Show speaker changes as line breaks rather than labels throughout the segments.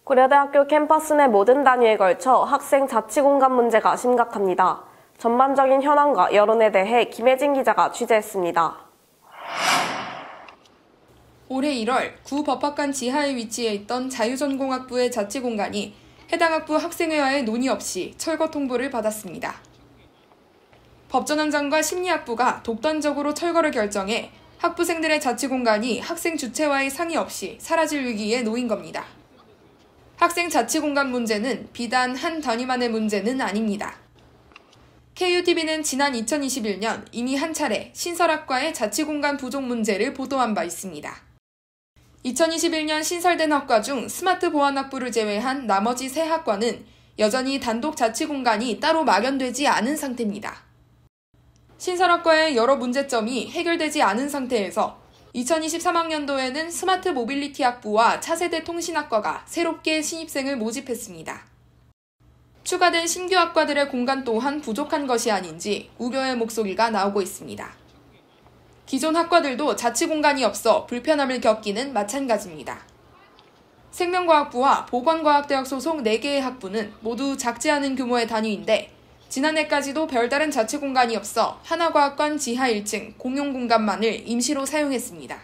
고려대학교 캠퍼스 내 모든 단위에 걸쳐 학생 자치 공간 문제가 심각합니다. 전반적인 현황과 여론에 대해 김혜진 기자가 취재했습니다.
올해 1월 구 법학관 지하에 위치해 있던 자유전공학부의 자치 공간이 해당 학부 학생회와의 논의 없이 철거 통보를 받았습니다. 법전원장과 심리학부가 독단적으로 철거를 결정해 학부생들의 자치 공간이 학생 주체와의 상의 없이 사라질 위기에 놓인 겁니다. 학생 자치 공간 문제는 비단 한 단위만의 문제는 아닙니다. KUTV는 지난 2021년 이미 한 차례 신설학과의 자치 공간 부족 문제를 보도한 바 있습니다. 2021년 신설된 학과 중 스마트 보안학부를 제외한 나머지 세 학과는 여전히 단독 자치 공간이 따로 마련되지 않은 상태입니다. 신설학과의 여러 문제점이 해결되지 않은 상태에서 2023학년도에는 스마트 모빌리티 학부와 차세대 통신학과가 새롭게 신입생을 모집했습니다. 추가된 신규 학과들의 공간 또한 부족한 것이 아닌지 우려의 목소리가 나오고 있습니다. 기존 학과들도 자치 공간이 없어 불편함을 겪기는 마찬가지입니다. 생명과학부와 보건과학대학 소속 4개의 학부는 모두 작지 않은 규모의 단위인데 지난해까지도 별다른 자치 공간이 없어 하나과학관 지하 1층 공용 공간만을 임시로 사용했습니다.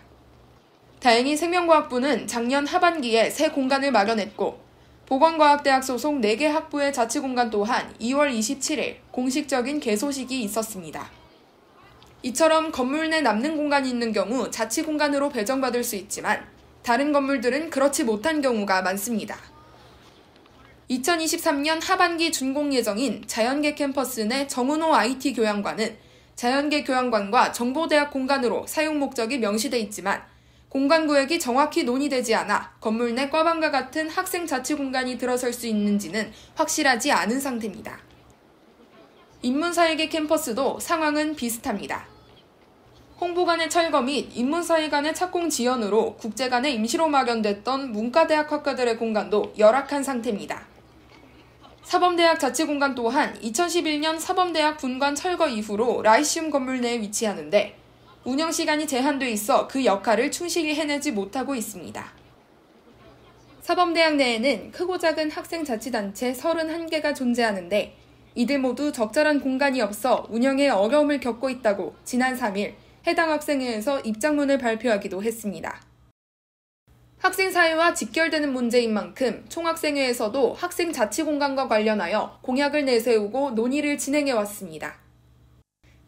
다행히 생명과학부는 작년 하반기에 새 공간을 마련했고 보건과학대학 소속 4개 학부의 자치 공간 또한 2월 27일 공식적인 개소식이 있었습니다. 이처럼 건물 내 남는 공간이 있는 경우 자치 공간으로 배정받을 수 있지만 다른 건물들은 그렇지 못한 경우가 많습니다. 2023년 하반기 준공 예정인 자연계 캠퍼스 내 정은호 IT 교양관은 자연계 교양관과 정보대학 공간으로 사용 목적이 명시돼 있지만 공간 구획이 정확히 논의되지 않아 건물 내 과방과 같은 학생 자치 공간이 들어설 수 있는지는 확실하지 않은 상태입니다. 인문사회계 캠퍼스도 상황은 비슷합니다. 홍보관의 철거 및 인문사회 간의 착공 지연으로 국제 간에 임시로 마련됐던 문과대학 학과들의 공간도 열악한 상태입니다. 사범대학 자치 공간 또한 2011년 사범대학 분관 철거 이후로 라이시움 건물 내에 위치하는데 운영 시간이 제한돼 있어 그 역할을 충실히 해내지 못하고 있습니다. 사범대학 내에는 크고 작은 학생자치단체 31개가 존재하는데 이들 모두 적절한 공간이 없어 운영에 어려움을 겪고 있다고 지난 3일 해당 학생회에서 입장문을 발표하기도 했습니다. 학생사회와 직결되는 문제인 만큼 총학생회에서도 학생 자치 공간과 관련하여 공약을 내세우고 논의를 진행해왔습니다.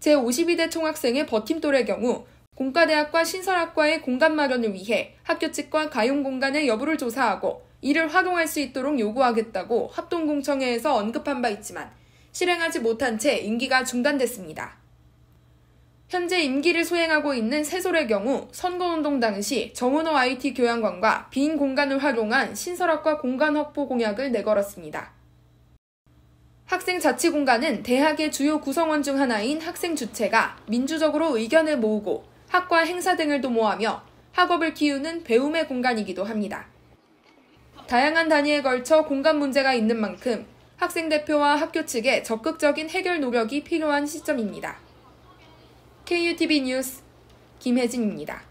제52대 총학생회 버팀돌의 경우 공과대학과 신설학과의 공간 마련을 위해 학교 측과 가용 공간의 여부를 조사하고 이를 활용할 수 있도록 요구하겠다고 합동공청회에서 언급한 바 있지만 실행하지 못한 채 임기가 중단됐습니다. 현재 임기를 수행하고 있는 세솔의 경우 선거운동 당시 정은호 IT 교양관과 빈 공간을 활용한 신설학과 공간 확보 공약을 내걸었습니다. 학생 자치 공간은 대학의 주요 구성원 중 하나인 학생 주체가 민주적으로 의견을 모으고 학과 행사 등을 도모하며 학업을 키우는 배움의 공간이기도 합니다. 다양한 단위에 걸쳐 공간 문제가 있는 만큼 학생 대표와 학교 측의 적극적인 해결 노력이 필요한 시점입니다. KUTV 뉴스 김혜진입니다.